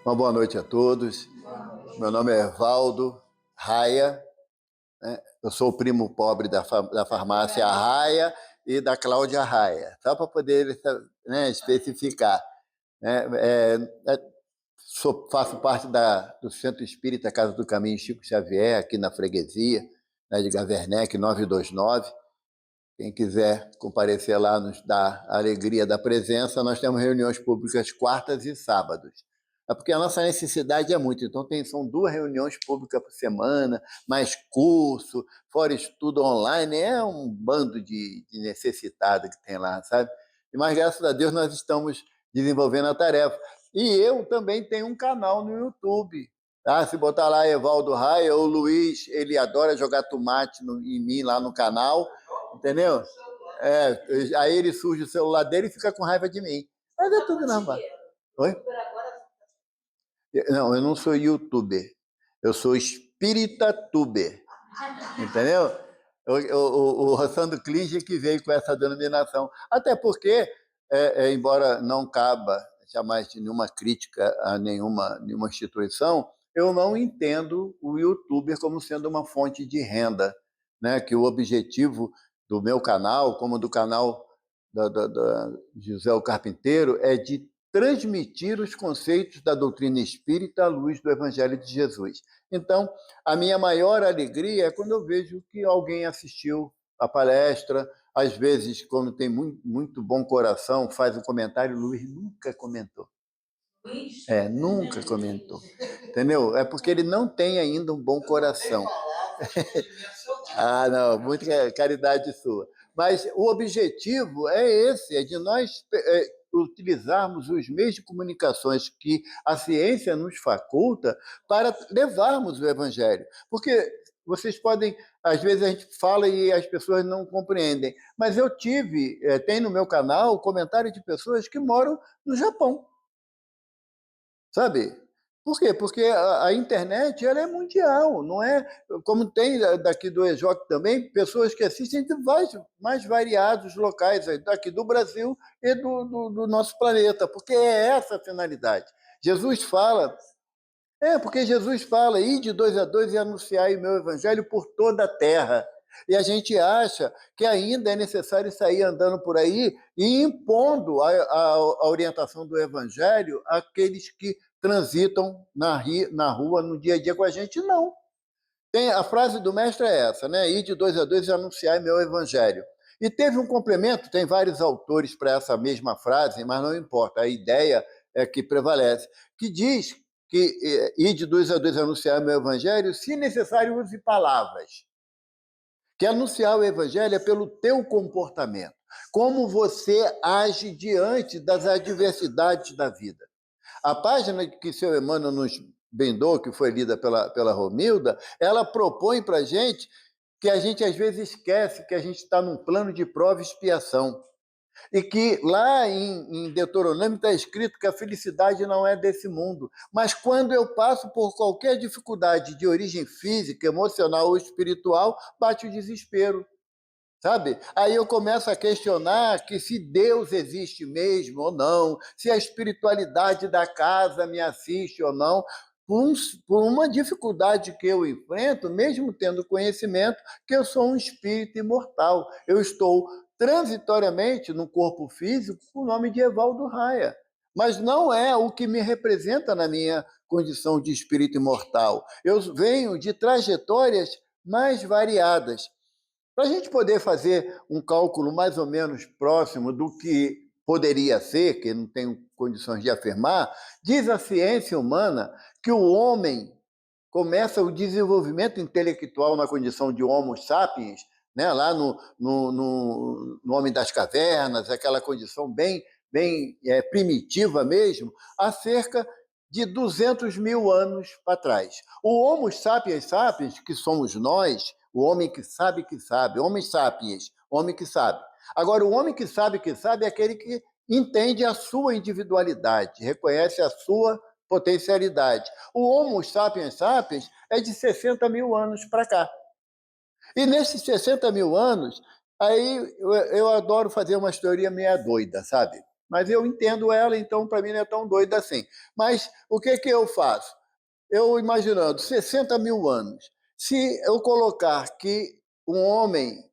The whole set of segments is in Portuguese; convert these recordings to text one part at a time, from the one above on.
Uma boa noite a todos. Meu nome é Evaldo Raia, né? Eu sou o primo pobre da farmácia Raia e da Cláudia Raia, só para poder, né, especificar. Né? Faço parte do Centro Espírita Casa do Caminho Chico Xavier, aqui na freguesia, né, de Gavernec 929. Quem quiser comparecer lá, nos dá a alegria da presença. Nós temos reuniões públicas quartas e sábados. É porque a nossa necessidade é muito. Então, são 2 reuniões públicas por semana, mais curso, fora estudo online. É um bando de necessitado que tem lá, sabe? Mas, graças a Deus, nós estamos desenvolvendo a tarefa. E eu também tenho um canal no YouTube. Tá? Se botar lá Evaldo Raia, o Luiz, ele adora jogar tomate em mim lá no canal. Entendeu? Aí ele surge o celular dele e fica com raiva de mim. Mas é tudo não, pá. Oi? Não, eu não sou youtuber. Eu sou espírita-tuber. Entendeu? O Rossandro Klige que veio com essa denominação. Até porque, embora não caba jamais de nenhuma crítica a nenhuma instituição, eu não entendo o youtuber como sendo uma fonte de renda, né? Que o objetivo do meu canal, como do canal da José o Carpinteiro, é de transmitir os conceitos da doutrina espírita à luz do Evangelho de Jesus. Então, a minha maior alegria é quando eu vejo que alguém assistiu a palestra, às vezes, quando tem muito, muito bom coração, faz um comentário. O Luiz nunca comentou. Nunca comentou. Entendeu? É porque ele não tem ainda um bom coração. Não, muita caridade sua. Mas o objetivo é esse, é de nós utilizarmos os meios de comunicações que a ciência nos faculta para levarmos o Evangelho. Porque vocês podem, às vezes a gente fala e as pessoas não compreendem, mas eu tem no meu canal comentário de pessoas que moram no Japão, sabe? Por quê? Porque a internet ela é mundial, não é como tem daqui do EJOC também, pessoas que assistem de mais variados locais daqui do Brasil e do nosso planeta, porque é essa a finalidade. Jesus fala, porque Jesus fala, ide de 2 a 2 e anunciai o meu evangelho por toda a terra. E a gente acha que ainda é necessário sair andando por aí e impondo a orientação do evangelho àqueles que transitam na rua, no dia a dia com a gente. Não. A frase do mestre é essa, né? Ir de 2 a 2 e anunciar meu evangelho. E teve um complemento, tem vários autores para essa mesma frase, mas não importa, a ideia é que prevalece, que diz que ir de 2 a 2 e anunciar meu evangelho, se necessário, use palavras. Que anunciar o evangelho é pelo teu comportamento, como você age diante das adversidades da vida. A página que o seu Emmanuel nos brindou, que foi lida pela Romilda, ela propõe para a gente que a gente às vezes esquece que a gente está num plano de prova e expiação. E que lá em Deuteronômio está escrito que a felicidade não é desse mundo. Mas quando eu passo por qualquer dificuldade de origem física, emocional ou espiritual, bate o desespero. Sabe? Aí eu começo a questionar que se Deus existe mesmo ou não, se a espiritualidade da casa me assiste ou não, por uma dificuldade que eu enfrento, mesmo tendo conhecimento que eu sou um espírito imortal. Eu estou transitoriamente no corpo físico com o nome de Evaldo Raia. Mas não é o que me representa na minha condição de espírito imortal. Eu venho de trajetórias mais variadas. Para a gente poder fazer um cálculo mais ou menos próximo do que poderia ser, que não tenho condições de afirmar, diz a ciência humana que o homem começa o desenvolvimento intelectual na condição de Homo sapiens, né, lá no Homem das Cavernas, aquela condição bem primitiva mesmo, há cerca de 200 mil anos para trás. O Homo sapiens sapiens, que somos nós, o homem que sabe, homem sapiens, homem que sabe. Agora, o homem que sabe é aquele que entende a sua individualidade, reconhece a sua potencialidade. O Homo sapiens sapiens é de 60 mil anos para cá. E nesses 60 mil anos, aí eu adoro fazer uma teoria meia doida, sabe? mas eu entendo ela, então para mim não é tão doida assim. Mas o que eu faço? Eu imaginando 60 mil anos, se eu colocar que um homem,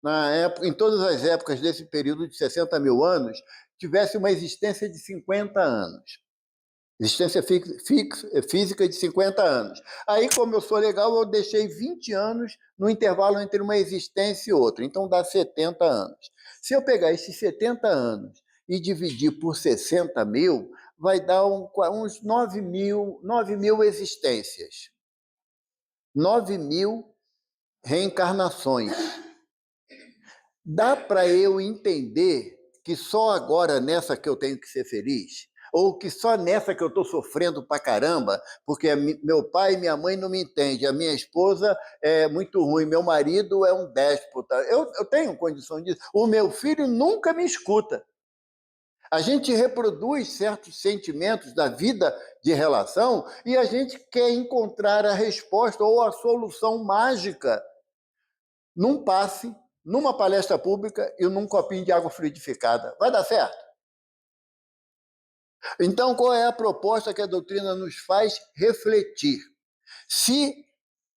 na época, em todas as épocas desse período de 60 mil anos, tivesse uma existência de 50 anos. Existência física de 50 anos. Aí, como eu sou legal, eu deixei 20 anos no intervalo entre uma existência e outra. Então, dá 70 anos. Se eu pegar esses 70 anos e dividir por 60 mil, vai dar uns 9 mil existências. 9 mil reencarnações. Dá para eu entender que só agora nessa que eu tenho que ser feliz? Ou que só nessa que eu estou sofrendo pra caramba, porque meu pai e minha mãe não me entendem, a minha esposa é muito ruim, meu marido é um déspota. Eu tenho condição disso. O meu filho nunca me escuta. A gente reproduz certos sentimentos da vida de relação e a gente quer encontrar a resposta ou a solução mágica num passe, numa palestra pública e num copinho de água fluidificada. Vai dar certo? Então, qual é a proposta que a doutrina nos faz refletir? Se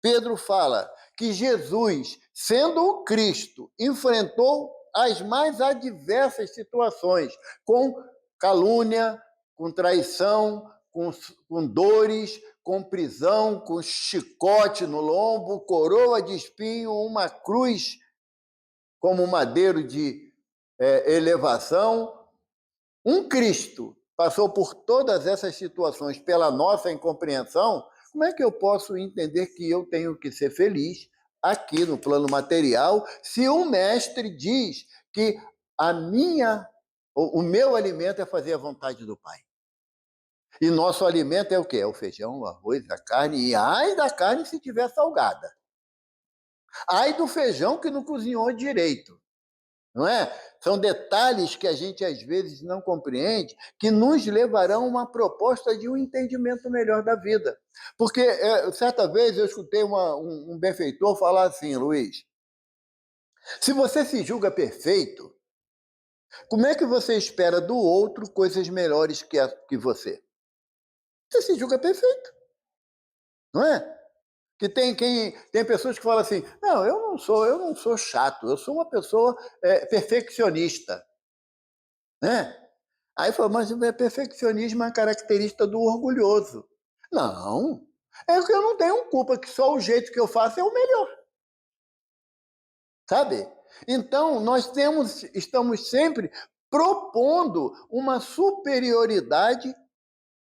Pedro fala que Jesus, sendo o Cristo, enfrentou as mais adversas situações, com calúnia, com traição, com dores, com prisão, com chicote no lombo, coroa de espinho, uma cruz como madeiro de elevação. Um Cristo passou por todas essas situações pela nossa incompreensão. Como é que eu posso entender que eu tenho que ser feliz aqui no plano material se o mestre diz que o meu alimento é fazer a vontade do Pai? E nosso alimento é o quê? É o feijão, o arroz, a carne. E ai da carne se tiver salgada. Ai do feijão que não cozinhou direito. Não é? São detalhes que a gente às vezes não compreende, que nos levarão a uma proposta de um entendimento melhor da vida. Porque certa vez eu escutei um benfeitor falar assim, Luiz, se você se julga perfeito, como é que você espera do outro coisas melhores que você? Você se julga perfeito, não é? Que tem pessoas que falam assim, não, eu não sou chato, eu sou uma pessoa perfeccionista, né? Aí falou, mas o perfeccionismo é uma característica do orgulhoso. Não, é que eu não tenho culpa, que só o jeito que eu faço é o melhor, sabe? Então, estamos sempre propondo uma superioridade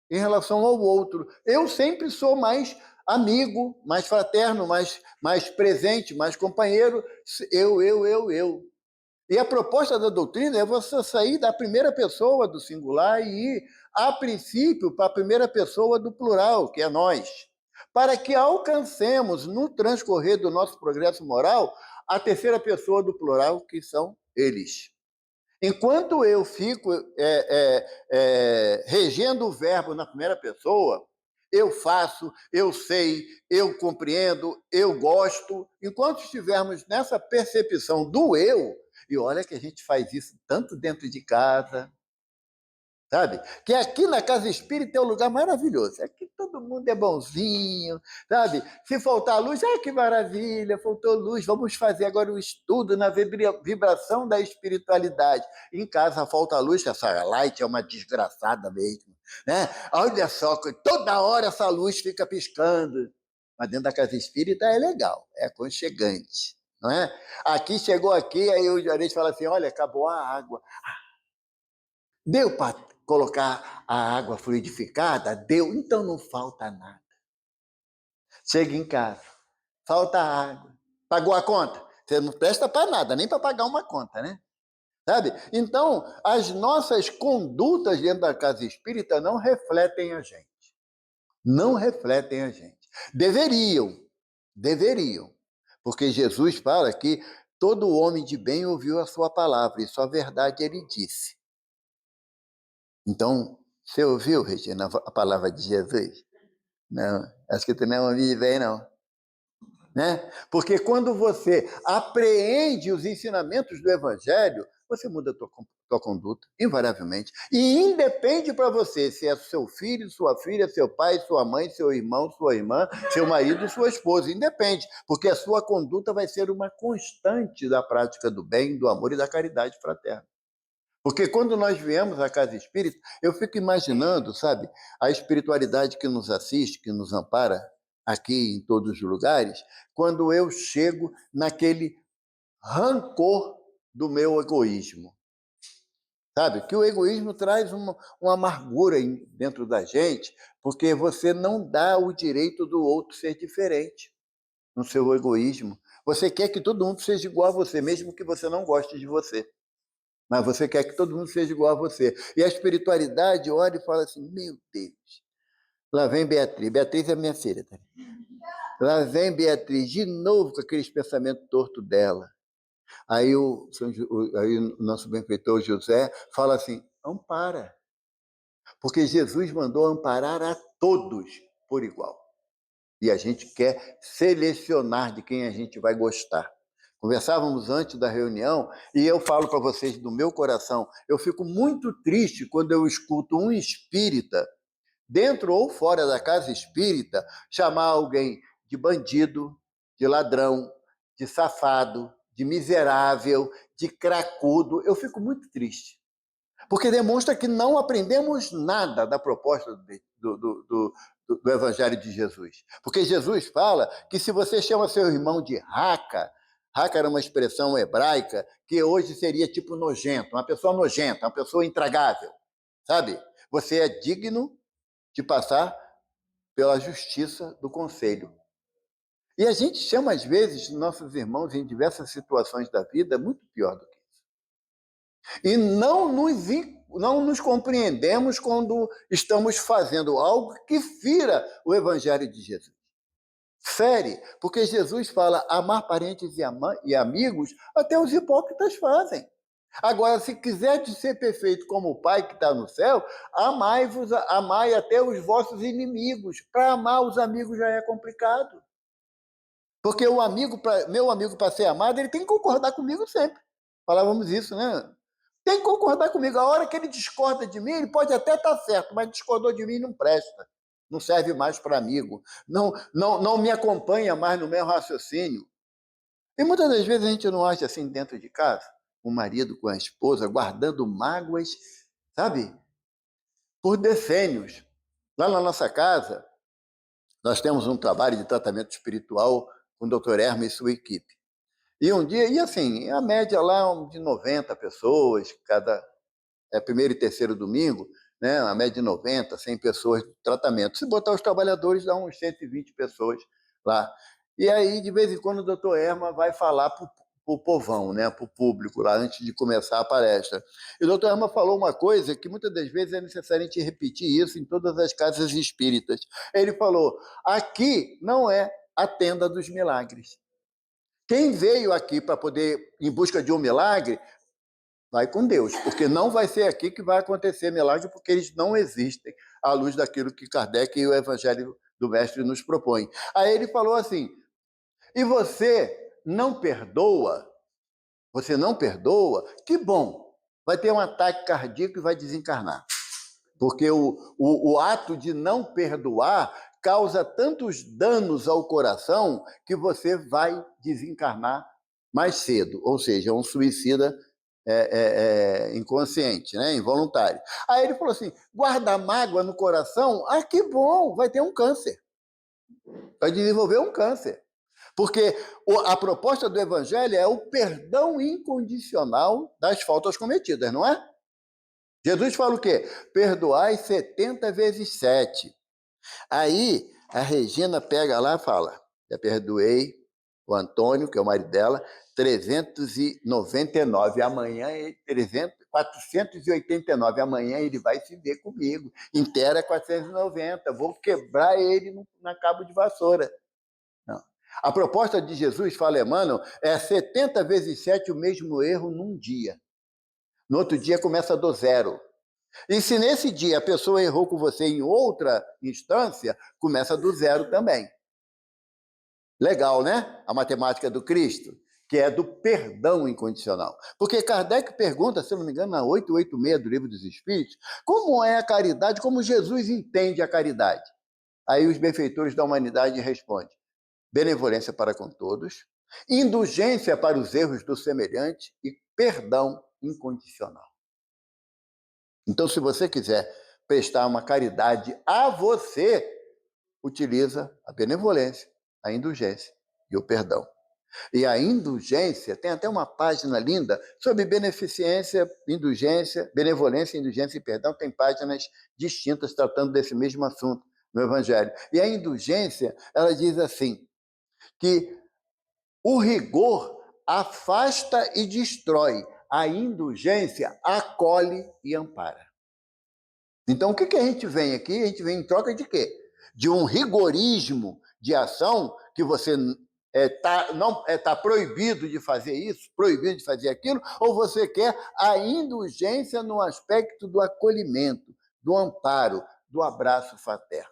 em relação ao outro. Eu sempre sou mais amigo, mais fraterno, mais presente, mais companheiro. Eu. E a proposta da doutrina é você sair da primeira pessoa do singular e ir, a princípio, para a primeira pessoa do plural, que é nós, para que alcancemos, no transcorrer do nosso progresso moral, a terceira pessoa do plural, que são eles. Enquanto eu fico regendo o verbo na primeira pessoa, eu faço, eu sei, eu compreendo, eu gosto. Enquanto estivermos nessa percepção do eu, e olha que a gente faz isso tanto dentro de casa, sabe? Que aqui na Casa Espírita é um lugar maravilhoso. Aqui todo mundo é bonzinho, sabe? Se faltar luz, que maravilha, faltou luz, vamos fazer agora um estudo na vibração da espiritualidade. Em casa falta luz, que essa light é uma desgraçada mesmo, né? Olha só, toda hora essa luz fica piscando. Mas dentro da Casa Espírita é legal, é aconchegante, não é? Aqui chegou aqui, aí o gerente fala assim, olha, acabou a água. Deu para colocar a água fluidificada? Deu, então não falta nada. Chega em casa, falta água. Pagou a conta? Você não presta para nada, nem para pagar uma conta, né? Sabe? Então, as nossas condutas dentro da casa espírita não refletem a gente. Não refletem a gente. Deveriam. Porque Jesus fala que todo homem de bem ouviu a sua palavra, e sua verdade ele disse. Então, você ouviu, Regina, a palavra de Jesus? Não, acho que tu não ouviu bem, não. Né? Porque quando você apreende os ensinamentos do Evangelho, você muda a tua tua conduta, invariavelmente. E independe para você se é seu filho, sua filha, seu pai, sua mãe, seu irmão, sua irmã, seu marido, sua esposa. Independe, porque a sua conduta vai ser uma constante da prática do bem, do amor e da caridade fraterna. Porque quando nós viemos à casa espírita, eu fico imaginando, sabe, a espiritualidade que nos assiste, que nos ampara aqui em todos os lugares, quando eu chego naquele rancor do meu egoísmo. Sabe, que o egoísmo traz uma amargura dentro da gente, porque você não dá o direito do outro ser diferente no seu egoísmo. Você quer que todo mundo seja igual a você, mesmo que você não goste de você. Mas você quer que todo mundo seja igual a você. E a espiritualidade olha e fala assim, meu Deus, lá vem Beatriz. Beatriz é minha filha. Tá? Lá vem Beatriz de novo com aqueles pensamentos tortos dela. Aí aí o nosso benfeitor José fala assim, ampara. Porque Jesus mandou amparar a todos por igual. E a gente quer selecionar de quem a gente vai gostar. Conversávamos antes da reunião e eu falo para vocês do meu coração, eu fico muito triste quando eu escuto um espírita, dentro ou fora da casa espírita, chamar alguém de bandido, de ladrão, de safado, de miserável, de cracudo. Eu fico muito triste. Porque demonstra que não aprendemos nada da proposta do Evangelho de Jesus. Porque Jesus fala que se você chama seu irmão de raca, raca era uma expressão hebraica que hoje seria tipo nojento, uma pessoa nojenta, uma pessoa intragável, sabe? Você é digno de passar pela justiça do conselho. E a gente chama, às vezes, nossos irmãos em diversas situações da vida muito pior do que isso. E não nos compreendemos quando estamos fazendo algo que fira o Evangelho de Jesus. Fere, porque Jesus fala amar parentes e amigos, até os hipócritas fazem. Agora, se quiser ser perfeito como o Pai que está no céu, amai até os vossos inimigos. Para amar os amigos já é complicado. Porque meu amigo, para ser amado, ele tem que concordar comigo sempre. Falávamos isso, né? Tem que concordar comigo. A hora que ele discorda de mim, ele pode até estar certo, mas discordou de mim não presta. Não serve mais para amigo. Não me acompanha mais no meu raciocínio. E muitas das vezes a gente não age assim dentro de casa, o marido com a esposa, guardando mágoas, sabe? Por decênios. Lá na nossa casa, nós temos um trabalho de tratamento espiritual com o Dr. Hermes e sua equipe. E um dia, e assim, a média lá de 90 pessoas, cada primeiro e terceiro domingo, né, a média de 90, 100 pessoas de tratamento. Se botar os trabalhadores, dá uns 120 pessoas lá. E aí, de vez em quando, o doutor Erma vai falar para o povão, né, para o público, lá antes de começar a palestra. E o doutor Erma falou uma coisa que muitas das vezes é necessário a gente repetir isso em todas as casas espíritas. Ele falou, aqui não é a tenda dos milagres. Quem veio aqui para poder, em busca de um milagre, vai com Deus, porque não vai ser aqui que vai acontecer milagre, porque eles não existem à luz daquilo que Kardec e o Evangelho do Mestre nos propõem. Aí ele falou assim, e você não perdoa? Você não perdoa? Que bom, vai ter um ataque cardíaco e vai desencarnar. Porque o ato de não perdoar causa tantos danos ao coração que você vai desencarnar mais cedo, ou seja, um suicida inconsciente, né? Involuntário. Aí ele falou assim, guarda mágoa no coração, que bom, vai ter um câncer. Vai desenvolver um câncer. Porque a proposta do Evangelho é o perdão incondicional das faltas cometidas, não é? Jesus fala o quê? Perdoai 70 vezes 7. Aí a Regina pega lá e fala, já perdoei o Antônio, que é o marido dela, 399. Amanhã, 489. Amanhã ele vai se ver comigo. Inteira 490. Vou quebrar ele na cabo de vassoura. Não. A proposta de Jesus, fala Emmanuel, é 70 vezes 7 o mesmo erro num dia. No outro dia começa do zero. E se nesse dia a pessoa errou com você em outra instância, começa do zero também. Legal, né? A matemática do Cristo. que é do perdão incondicional. Porque Kardec pergunta, se não me engano, na 886 do Livro dos Espíritos, como é a caridade, como Jesus entende a caridade. Aí os benfeitores da humanidade respondem: benevolência para com todos, indulgência para os erros do semelhante e perdão incondicional. Então, se você quiser prestar uma caridade a você, utiliza a benevolência, a indulgência e o perdão. E a indulgência, tem até uma página linda sobre beneficência, indulgência, benevolência, indulgência e perdão, tem páginas distintas tratando desse mesmo assunto no Evangelho. E a indulgência, ela diz assim, que o rigor afasta e destrói, a indulgência acolhe e ampara. Então, o que a gente vem aqui? A gente vem em troca de quê? De um rigorismo de ação que você tá proibido de fazer isso, proibido de fazer aquilo, ou você quer a indulgência no aspecto do acolhimento, do amparo, do abraço fraterno.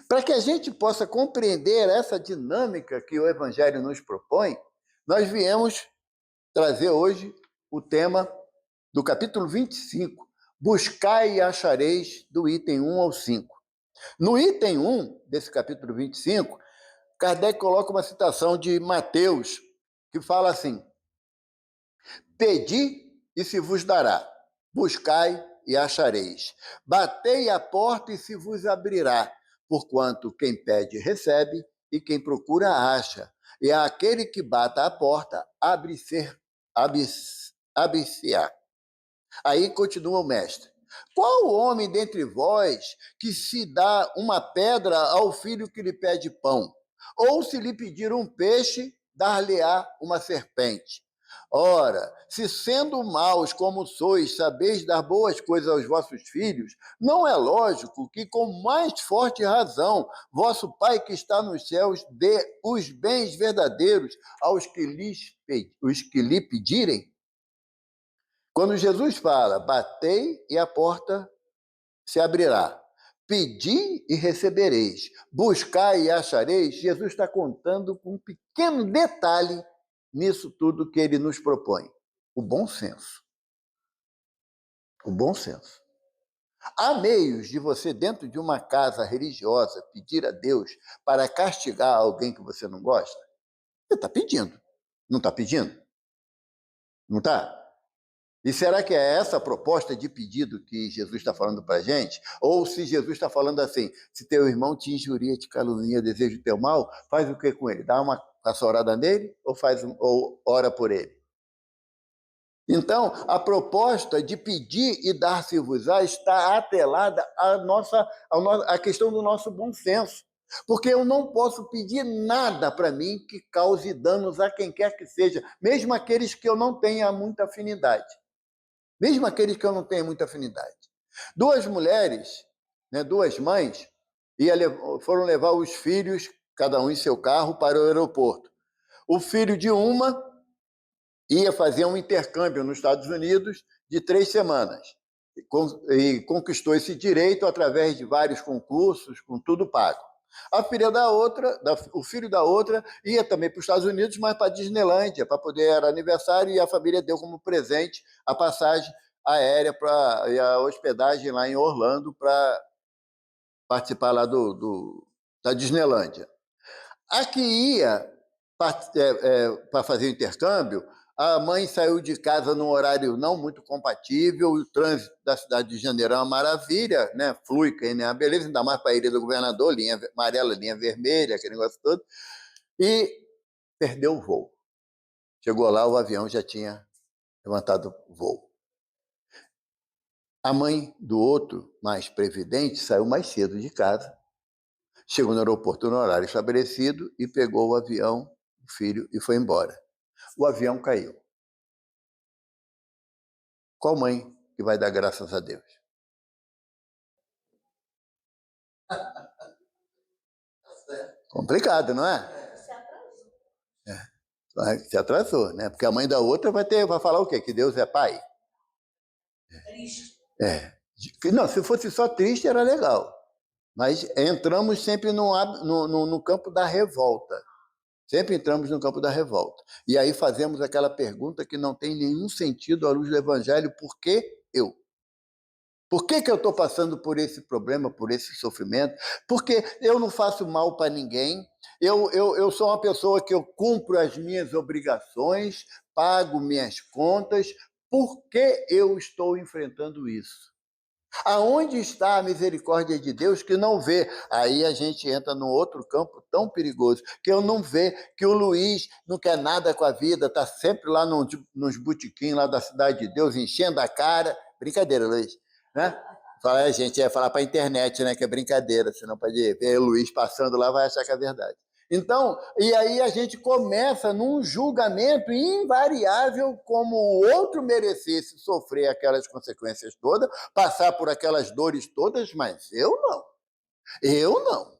Para que a gente possa compreender essa dinâmica que o Evangelho nos propõe, nós viemos trazer hoje o tema do capítulo 25, Buscai e achareis, do item 1 ao 5. No item 1 desse capítulo 25, Kardec coloca uma citação de Mateus, que fala assim: pedi e se vos dará, buscai e achareis, batei a porta e se vos abrirá, porquanto quem pede recebe e quem procura acha, e aquele que bata a porta abre-se-á. Aí continua o mestre: qual homem dentre vós que se dá uma pedra ao filho que lhe pede pão? Ou se lhe pedir um peixe, dar-lhe-á uma serpente? Ora, se sendo maus como sois, sabeis dar boas coisas aos vossos filhos, não é lógico que com mais forte razão vosso Pai que está nos céus dê os bens verdadeiros aos que lhe pedirem? Quando Jesus fala, batei e a porta se abrirá, pedi e recebereis, buscai e achareis, Jesus está contando com um pequeno detalhe nisso tudo que ele nos propõe: o bom senso. O bom senso. Há meios de você, dentro de uma casa religiosa, pedir a Deus para castigar alguém que você não gosta? Você está pedindo. Não está pedindo? Não está? E será que é essa a proposta de pedido que Jesus está falando para a gente? Ou se Jesus está falando assim: se teu irmão te injuria, te calunia, deseja o teu mal, faz o que com ele? Dá uma açorada nele ou ora por ele? Então, a proposta de pedir e dar-se-vos-á está atrelada à questão do nosso bom senso. Porque eu não posso pedir nada para mim que cause danos a quem quer que seja, mesmo aqueles que eu não tenha muita afinidade. Mesmo aqueles que eu não tenha muita afinidade. Duas mulheres, né, duas mães, foram levar os filhos, cada um em seu carro, para o aeroporto. O filho de uma ia fazer um intercâmbio nos Estados Unidos de 3 semanas. E conquistou esse direito através de vários concursos, com tudo pago. A filha da outra, o filho da outra, ia também para os Estados Unidos, mas para a Disneylândia, para poder, era aniversário, e a família deu como presente a passagem aérea e a hospedagem lá em Orlando para participar lá da Disneylândia. A que ia para fazer o intercâmbio, a mãe saiu de casa num horário não muito compatível, o trânsito da cidade de Janeiro é uma maravilha, né? Flui, né? A beleza, ainda mais para a Ilha do Governador, linha amarela, linha vermelha, aquele negócio todo, e perdeu o voo. Chegou lá, o avião já tinha levantado o voo. A mãe do outro, mais previdente, saiu mais cedo de casa, chegou no aeroporto no horário estabelecido e pegou o avião, o filho, e foi embora. O avião caiu. Qual mãe que vai dar graças a Deus? Complicado, não é? Se atrasou, né? Porque a mãe da outra vai falar o quê? Que Deus é pai? Triste. Não, se fosse só triste, era legal. Mas entramos sempre no campo da revolta. Sempre entramos no campo da revolta. E aí fazemos aquela pergunta que não tem nenhum sentido à luz do Evangelho: por que eu? Por que eu estou passando por esse problema, por esse sofrimento? Porque eu não faço mal para ninguém, eu sou uma pessoa que eu cumpro as minhas obrigações, pago minhas contas. Por que eu estou enfrentando isso? Aonde está a misericórdia de Deus que não vê? Aí a gente entra num outro campo tão perigoso, que eu não vê, que o Luiz não quer nada com a vida, está sempre lá nos botequins lá da Cidade de Deus, enchendo a cara. Brincadeira, Luiz, né? Fala, a gente ia falar para a internet, né, que é brincadeira, senão pode ver o Luiz passando lá, vai achar que é verdade. Então, e aí a gente começa num julgamento invariável, como o outro merecesse sofrer aquelas consequências todas, passar por aquelas dores todas, mas eu não. Eu não.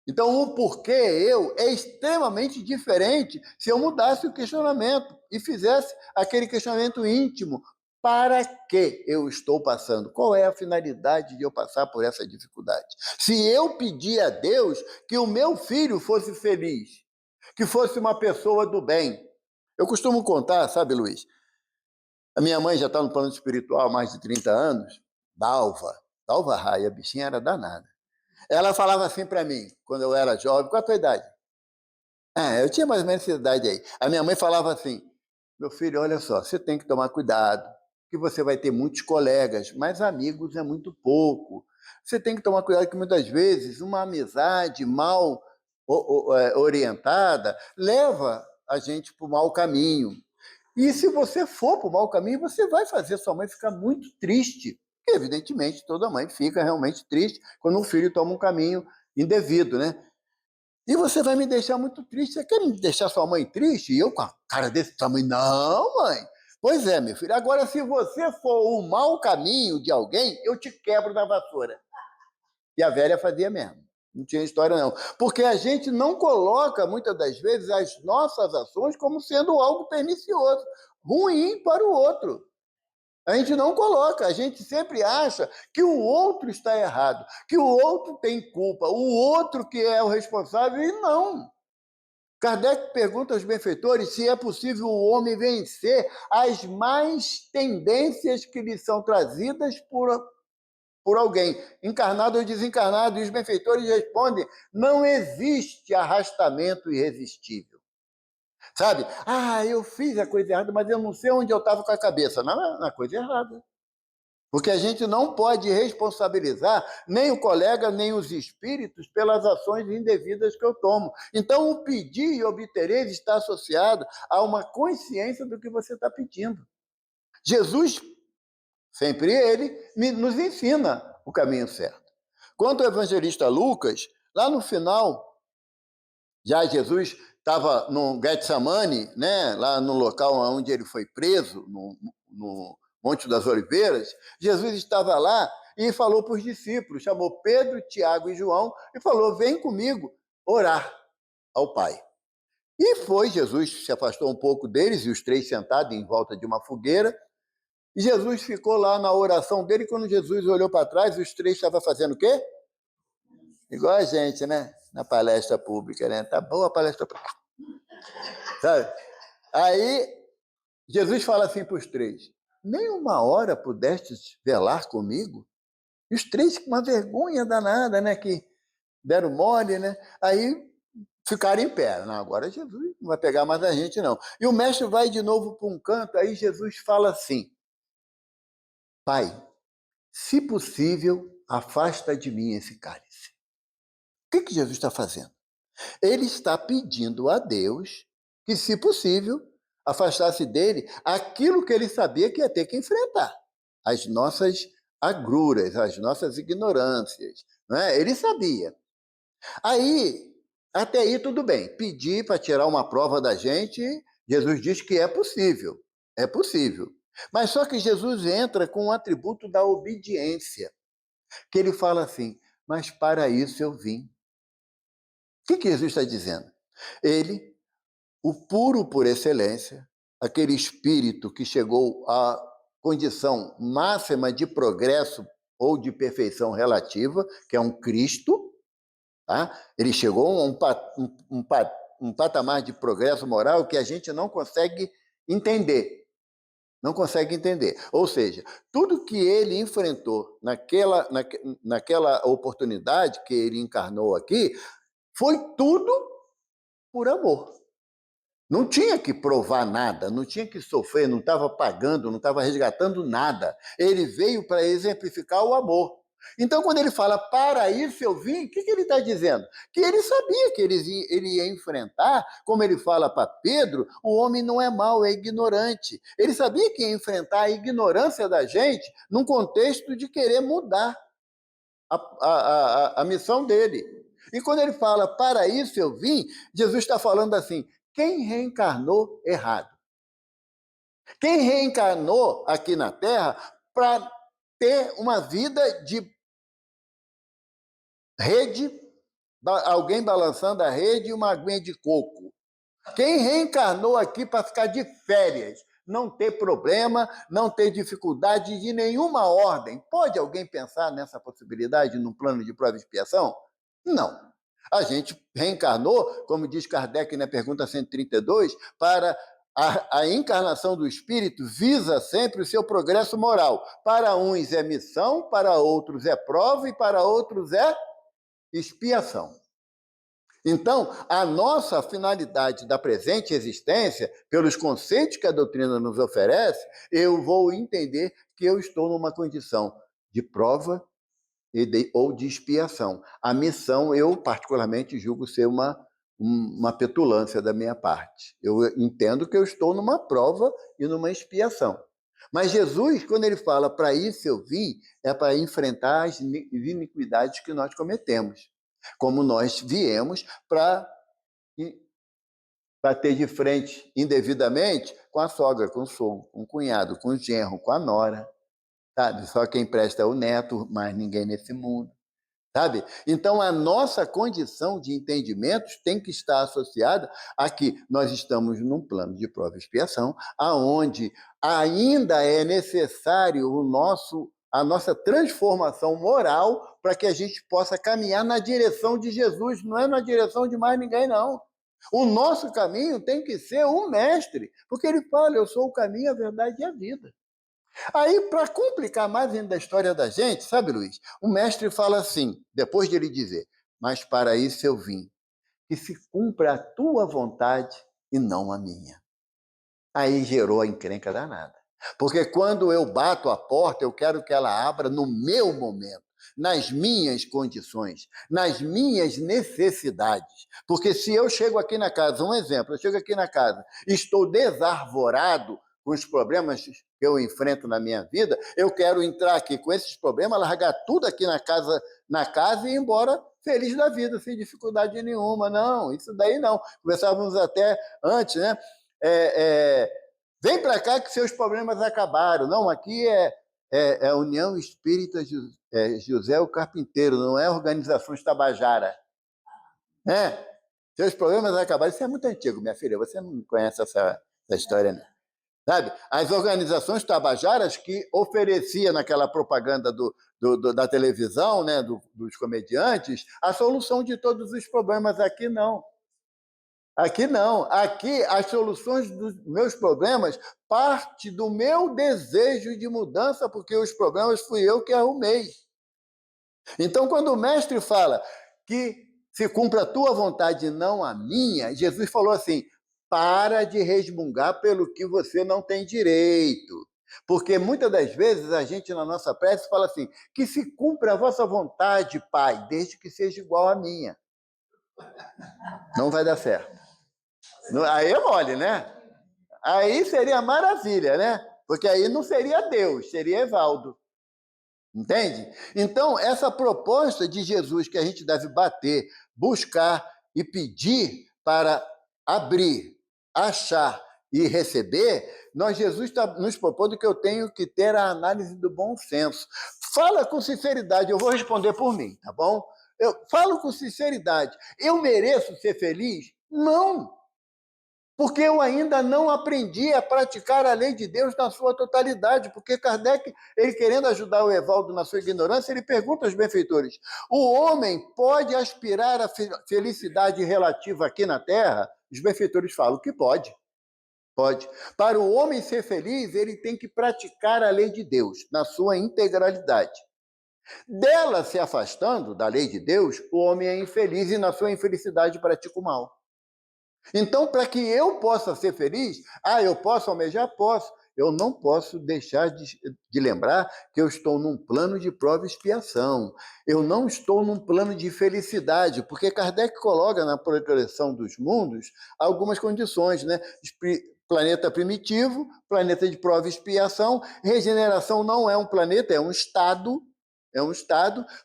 Então, o porquê eu é extremamente diferente se eu mudasse o questionamento e fizesse aquele questionamento íntimo. Para que eu estou passando? Qual é a finalidade de eu passar por essa dificuldade? Se eu pedir a Deus que o meu filho fosse feliz, que fosse uma pessoa do bem. Eu costumo contar, sabe, Luiz? A minha mãe já está no plano espiritual há mais de 30 anos. Dalva Raia, a bichinha era danada. Ela falava assim para mim, quando eu era jovem: qual a tua idade? Eu tinha mais ou menos essa idade aí. A minha mãe falava assim: meu filho, olha só, você tem que tomar cuidado, que você vai ter muitos colegas, mas amigos é muito pouco. Você tem que tomar cuidado que muitas vezes uma amizade mal orientada leva a gente para o mau caminho. E se você for para o mau caminho, você vai fazer sua mãe ficar muito triste. Porque, evidentemente, toda mãe fica realmente triste quando um filho toma um caminho indevido, né? E você vai me deixar muito triste. Você quer me deixar sua mãe triste? E eu com a cara desse tamanho: não, mãe. Pois é, meu filho. Agora, se você for o mau caminho de alguém, eu te quebro na vassoura. E a velha fazia mesmo. Não tinha história, não. Porque a gente não coloca, muitas das vezes, as nossas ações como sendo algo pernicioso, ruim para o outro. A gente não coloca, a gente sempre acha que o outro está errado, que o outro tem culpa, o outro que é o responsável, e não. Kardec pergunta aos benfeitores se é possível o homem vencer as más tendências que lhe são trazidas por alguém, encarnado ou desencarnado, e os benfeitores respondem: não existe arrastamento irresistível. Sabe? Eu fiz a coisa errada, mas eu não sei onde eu estava com a cabeça. Não, na coisa errada. Porque a gente não pode responsabilizar nem o colega, nem os espíritos pelas ações indevidas que eu tomo. Então, o pedir e obtereis está associado a uma consciência do que você está pedindo. Jesus, sempre ele, nos ensina o caminho certo. Quanto ao evangelista Lucas, lá no final, já Jesus estava no Getsemane, né, lá no local onde ele foi preso, no Monte das Oliveiras. Jesus estava lá e falou para os discípulos, chamou Pedro, Tiago e João e falou: vem comigo orar ao Pai. E foi, Jesus se afastou um pouco deles, e os três sentados em volta de uma fogueira, e Jesus ficou lá na oração dele. Quando Jesus olhou para trás, os três estavam fazendo o quê? Igual a gente, né? Na palestra pública, né? Tá boa a palestra pública. Sabe? Aí Jesus fala assim para os três: nem uma hora pudestes velar comigo? E os três com uma vergonha danada, né? Que deram mole, né? Aí ficaram em pé. Não, agora Jesus não vai pegar mais a gente, não. E o mestre vai de novo para um canto, aí Jesus fala assim: Pai, se possível, afasta de mim esse cálice. O que Jesus está fazendo? Ele está pedindo a Deus que, se possível, afastasse dele aquilo que ele sabia que ia ter que enfrentar, as nossas agruras, as nossas ignorâncias. Não é? Ele sabia. Aí, até aí tudo bem. Pedir para tirar uma prova da gente, Jesus diz que é possível. É possível. Mas só que Jesus entra com o atributo da obediência, que ele fala assim: mas para isso eu vim. O que Jesus está dizendo? Ele, o puro por excelência, aquele espírito que chegou à condição máxima de progresso ou de perfeição relativa, que é um Cristo, tá? Ele chegou a um patamar de progresso moral que a gente não consegue entender. Não consegue entender. Ou seja, tudo que ele enfrentou naquela oportunidade que ele encarnou aqui, foi tudo por amor. Não tinha que provar nada, não tinha que sofrer, não estava pagando, não estava resgatando nada. Ele veio para exemplificar o amor. Então, quando ele fala, para isso eu vim, o que ele está dizendo? Que ele sabia que ele ia enfrentar, como ele fala para Pedro, o homem não é mau, é ignorante. Ele sabia que ia enfrentar a ignorância da gente num contexto de querer mudar a missão dele. E quando ele fala, para isso eu vim, Jesus está falando assim, quem reencarnou errado? Quem reencarnou aqui na Terra para ter uma vida de rede, alguém balançando a rede e uma aguinha de coco? Quem reencarnou aqui para ficar de férias, não ter problema, não ter dificuldade de nenhuma ordem? Pode alguém pensar nessa possibilidade num plano de prova e expiação? Não. A gente reencarnou, como diz Kardec na pergunta 132, para a encarnação do espírito visa sempre o seu progresso moral. Para uns é missão, para outros é prova e para outros é expiação. Então, a nossa finalidade da presente existência, pelos conceitos que a doutrina nos oferece, eu vou entender que eu estou numa condição de prova ou de expiação. A missão, eu particularmente julgo ser uma petulância da minha parte. Eu entendo que eu estou numa prova e numa expiação. Mas Jesus, quando ele fala para isso eu vim, é para enfrentar as iniquidades que nós cometemos. Como nós viemos para bater de frente indevidamente com a sogra, com o sogro, com o cunhado, com o genro, com a nora. Sabe? Só quem presta é o neto, mais ninguém nesse mundo. Sabe? Então, a nossa condição de entendimentos tem que estar associada a que nós estamos num plano de prova e expiação, aonde ainda é necessário a nossa transformação moral para que a gente possa caminhar na direção de Jesus, não é na direção de mais ninguém, não. O nosso caminho tem que ser o mestre, porque ele fala, eu sou o caminho, a verdade e a vida. Aí, para complicar mais ainda a história da gente, sabe, Luiz? O mestre fala assim, depois de ele dizer, mas para isso eu vim, que se cumpra a tua vontade e não a minha. Aí gerou a encrenca danada. Porque quando eu bato a porta, eu quero que ela abra no meu momento, nas minhas condições, nas minhas necessidades. Porque se eu chego aqui na casa, um exemplo, eu chego aqui na casa, estou desarvorado com os problemas que eu enfrento na minha vida, eu quero entrar aqui com esses problemas, largar tudo aqui na casa e ir embora feliz da vida, sem dificuldade nenhuma. Não, isso daí não. Conversávamos até antes, né? Vem para cá que seus problemas acabaram. Não, aqui é a União Espírita José o Carpinteiro, não é Organizações Tabajara. Seus problemas acabaram. Isso é muito antigo, minha filha, você não conhece essa história, não. Sabe? As organizações tabajaras que oferecia naquela propaganda da televisão, né, dos comediantes, a solução de todos os problemas. Aqui não. Aqui não. Aqui as soluções dos meus problemas parte do meu desejo de mudança, porque os problemas fui eu que arrumei. Então, quando o mestre fala que se cumpra a tua vontade e não a minha, Jesus falou assim, para de resmungar pelo que você não tem direito. Porque muitas das vezes a gente na nossa prece fala assim, que se cumpra a vossa vontade, Pai, desde que seja igual à minha. Não vai dar certo. Aí é mole, né? Aí seria maravilha, né? Porque aí não seria Deus, seria Evaldo. Entende? Então, essa proposta de Jesus que a gente deve bater, buscar e pedir para abrir, achar e receber, Jesus está nos propondo que eu tenho que ter a análise do bom senso. Fala com sinceridade, eu vou responder por mim, tá bom? Eu falo com sinceridade. Eu mereço ser feliz? Não! Porque eu ainda não aprendi a praticar a lei de Deus na sua totalidade. Porque Kardec, ele querendo ajudar o Evaldo na sua ignorância, ele pergunta aos benfeitores: o homem pode aspirar à felicidade relativa aqui na Terra? Os benfeitores falam que pode. Pode. Para o homem ser feliz, ele tem que praticar a lei de Deus na sua integralidade. Dela se afastando da lei de Deus, o homem é infeliz e na sua infelicidade pratica o mal. Então, para que eu possa ser feliz, eu posso almejar? Posso. Eu não posso deixar de lembrar que eu estou num plano de prova e expiação. Eu não estou num plano de felicidade, porque Kardec coloca na progressão dos mundos algumas condições, né? Planeta primitivo, planeta de prova e expiação, regeneração não é um planeta, é um estado,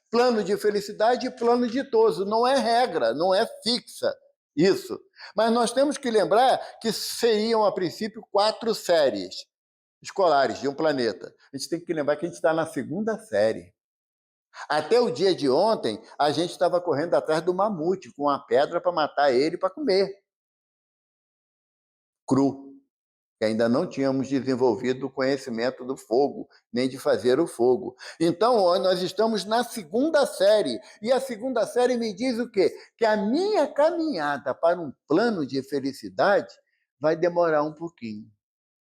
plano de felicidade e plano ditoso, não é regra, não é fixa. Isso. Mas nós temos que lembrar que seriam, a princípio, 4 séries escolares de um planeta. A gente tem que lembrar que a gente está na 2ª série. Até o dia de ontem, a gente estava correndo atrás do mamute, com uma pedra para matar ele para comer. Cru. Que ainda não tínhamos desenvolvido o conhecimento do fogo, nem de fazer o fogo. Então, nós estamos na 2ª série, e a 2ª série me diz o quê? Que a minha caminhada para um plano de felicidade vai demorar um pouquinho.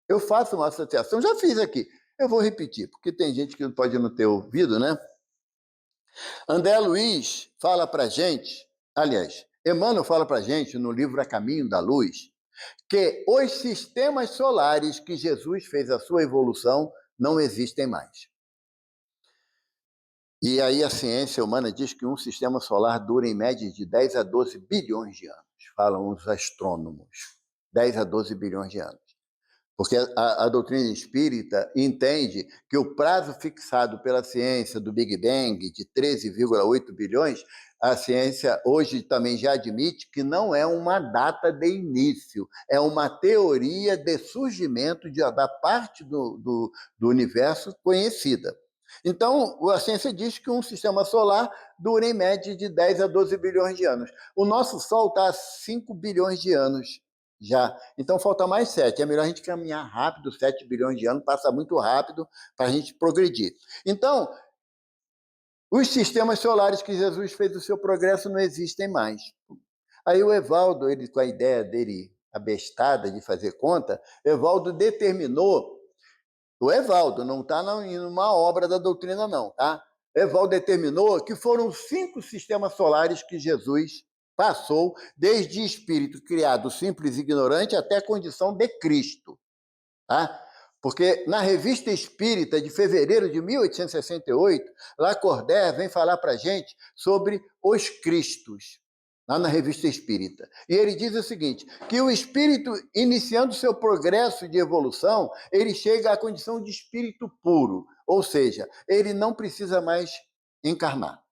Eu faço uma associação, já fiz aqui, eu vou repetir, porque tem gente que pode não ter ouvido, né? André Luiz fala para gente, aliás, Emmanuel fala para gente no livro A Caminho da Luz, que os sistemas solares que Jesus fez a sua evolução não existem mais. E aí a ciência humana diz que um sistema solar dura em média de 10 a 12 bilhões de anos, falam os astrônomos, 10 a 12 bilhões de anos. Porque a doutrina espírita entende que o prazo fixado pela ciência do Big Bang, de 13,8 bilhões, a ciência hoje também já admite que não é uma data de início, é uma teoria de surgimento da parte do universo conhecida. Então, a ciência diz que um sistema solar dura em média de 10 a 12 bilhões de anos. O nosso Sol está a 5 bilhões de anos já. Então, falta mais 7. É melhor a gente caminhar rápido, 7 bilhões de anos, passa muito rápido para a gente progredir. Então, os sistemas solares que Jesus fez o seu progresso não existem mais. Aí o Evaldo, ele, com a ideia dele abestada de fazer conta, Evaldo determinou, o Evaldo não está numa obra da doutrina não, tá? Evaldo determinou que foram 5 sistemas solares que Jesus passou desde espírito criado simples e ignorante até a condição de Cristo. Tá? Porque na Revista Espírita de fevereiro de 1868, Lacordaire vem falar para a gente sobre os Cristos, lá na Revista Espírita. E ele diz o seguinte, que o espírito, iniciando seu progresso de evolução, ele chega à condição de espírito puro, ou seja, ele não precisa mais encarnar.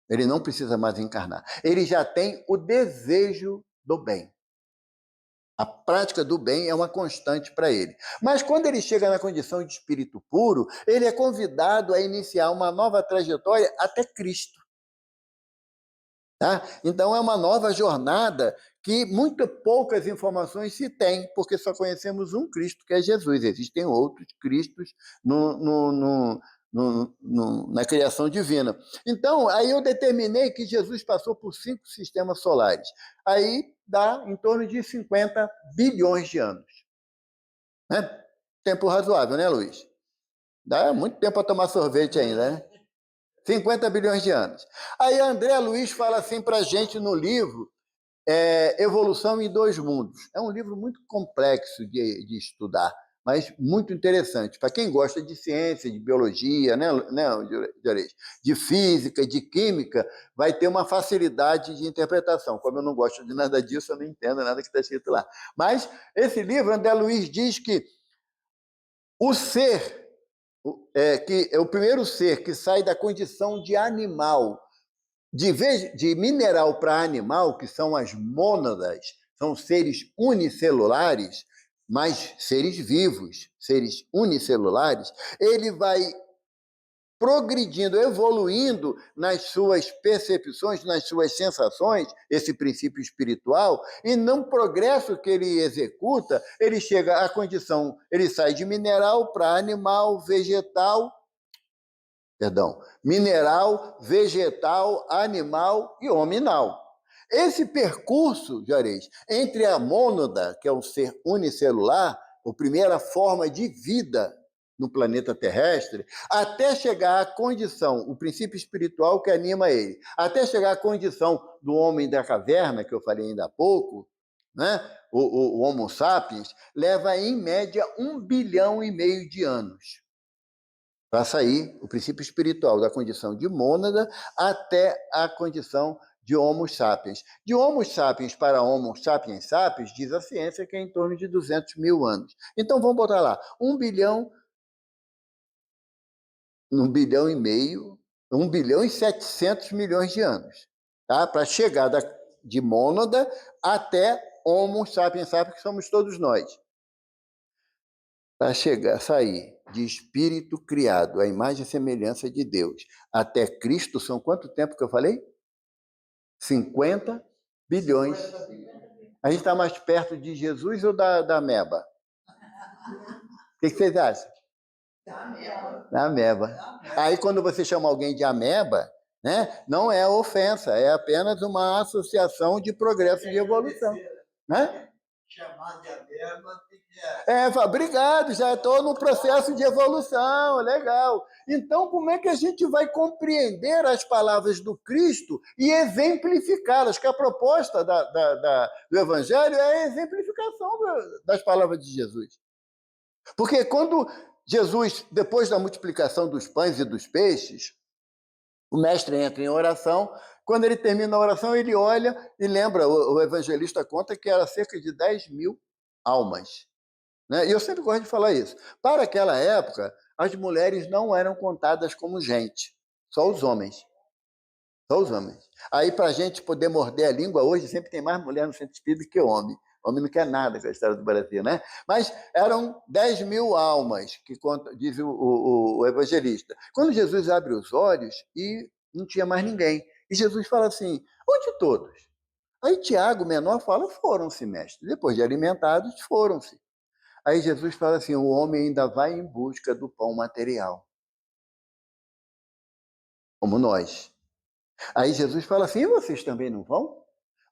Ele não precisa mais encarnar. Ele já tem o desejo do bem. A prática do bem é uma constante para ele. Mas quando ele chega na condição de espírito puro, ele é convidado a iniciar uma nova trajetória até Cristo. Tá? Então é uma nova jornada que muito poucas informações se tem, porque só conhecemos um Cristo, que é Jesus. Existem outros Cristos na criação divina. Então, aí eu determinei que Jesus passou por 5 sistemas solares. Aí dá em torno de 50 bilhões de anos. Né? Tempo razoável, né, Luiz? Dá muito tempo para tomar sorvete ainda, né? 50 bilhões de anos. Aí André Luiz fala assim para a gente no livro Evolução em Dois Mundos. É um livro muito complexo de estudar, mas muito interessante. Para quem gosta de ciência, de biologia, né, de física, de química, vai ter uma facilidade de interpretação. Como eu não gosto de nada disso, eu não entendo nada que está escrito lá. Mas esse livro, André Luiz diz que o ser que é o primeiro ser que sai da condição de animal, de mineral para animal, que são as mônadas, são seres unicelulares, mas seres vivos, seres unicelulares, ele vai progredindo, evoluindo nas suas percepções, nas suas sensações, esse princípio espiritual, e no progresso que ele executa, ele chega à condição, ele sai de mineral para animal, mineral, vegetal, animal e hominal. Esse percurso, Juarez, entre a mônada, que é um ser unicelular, a primeira forma de vida no planeta terrestre, até chegar à condição, o princípio espiritual que anima ele, até chegar à condição do homem da caverna, que eu falei ainda há pouco, né? o Homo sapiens, leva em média 1,5 bilhão de anos para sair o princípio espiritual da condição de mônada até a condição de Homo sapiens. De Homo sapiens para Homo sapiens sapiens, diz a ciência que é em torno de 200 mil anos. Então, vamos botar lá, 1 bilhão, 1,5 bilhão, 1 bilhão e 700 milhões de anos, tá? Para chegar de mônada até Homo sapiens sapiens, que somos todos nós. Para sair de espírito criado, à imagem e semelhança de Deus, até Cristo, são quanto tempo que eu falei? 50 bilhões. A gente está mais perto de Jesus ou da ameba? O que vocês acham? Da ameba. Aí, quando você chama alguém de ameba, né, não é ofensa, é apenas uma associação de progresso e de evolução. Né? Chamar de ameba. Obrigado, já estou no processo de evolução, legal. Então, como é que a gente vai compreender as palavras do Cristo e exemplificá-las? Que a proposta do Evangelho é a exemplificação das palavras de Jesus. Porque quando Jesus, depois da multiplicação dos pães e dos peixes, o mestre entra em oração. Quando ele termina a oração, ele olha e lembra, o evangelista conta que era cerca de 10 mil almas. Né? E eu sempre gosto de falar isso. Para aquela época, as mulheres não eram contadas como gente, só os homens. Só os homens. Aí, para a gente poder morder a língua, hoje sempre tem mais mulher no centro espírita que homem. Homem não quer nada com a história do Brasil, né? Mas eram 10 mil almas, que conta, diz o evangelista. Quando Jesus abre os olhos e não tinha mais ninguém. E Jesus fala assim, onde todos? Aí Tiago, menor, fala, foram-se, mestre. Depois de alimentados, foram-se. Aí Jesus fala assim, o homem ainda vai em busca do pão material. Como nós. Aí Jesus fala assim, e vocês também não vão?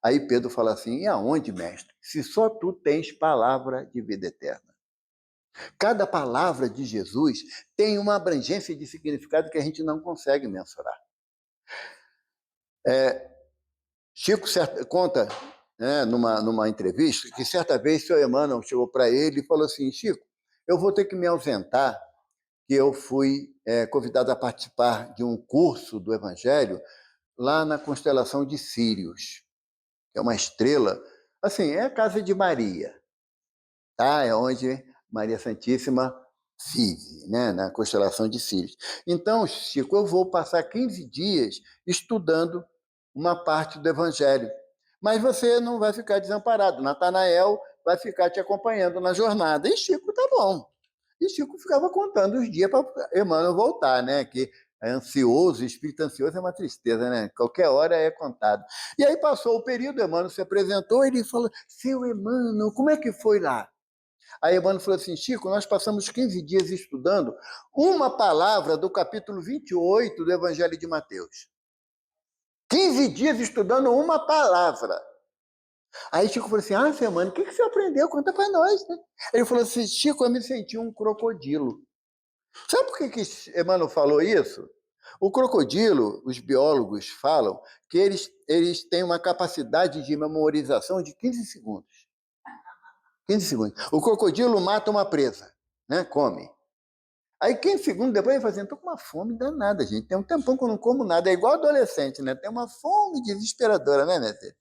Aí Pedro fala assim, e aonde, mestre? Se só tu tens palavra de vida eterna. Cada palavra de Jesus tem uma abrangência de significado que a gente não consegue mensurar. Chico conta, né, numa entrevista, que certa vez o senhor Emmanuel chegou para ele e falou assim, Chico, eu vou ter que me ausentar, que eu fui convidado a participar de um curso do Evangelho lá na constelação de Sírios, que é uma estrela, assim, é a casa de Maria, tá? É onde Maria Santíssima vive, né? Na constelação de Sírios. Então, Chico, eu vou passar 15 dias estudando uma parte do Evangelho, mas você não vai ficar desamparado, Natanael vai ficar te acompanhando na jornada. E Chico, tá bom. E Chico ficava contando os dias para Emmanuel voltar, né? Que é ansioso, espírito ansioso é uma tristeza, né? Qualquer hora é contado. E aí passou o período, Emmanuel se apresentou, ele falou, seu Emmanuel, como é que foi lá? Aí Emmanuel falou assim, Chico, nós passamos 15 dias estudando uma palavra do capítulo 28 do Evangelho de Mateus. 15 dias estudando uma palavra. Aí Chico falou assim, seu Emmanuel, o que você aprendeu? Conta para nós, né? Ele falou assim, Chico, eu me senti um crocodilo. Sabe por que Emmanuel falou isso? O crocodilo, os biólogos falam que eles têm uma capacidade de memorização de 15 segundos. 15 segundos. O crocodilo mata uma presa, né? Come. Aí 15 segundos depois ele fala assim, estou com uma fome danada, gente. Tem um tempão que eu não como nada. É igual adolescente, né? Tem uma fome desesperadora, né, minha filha?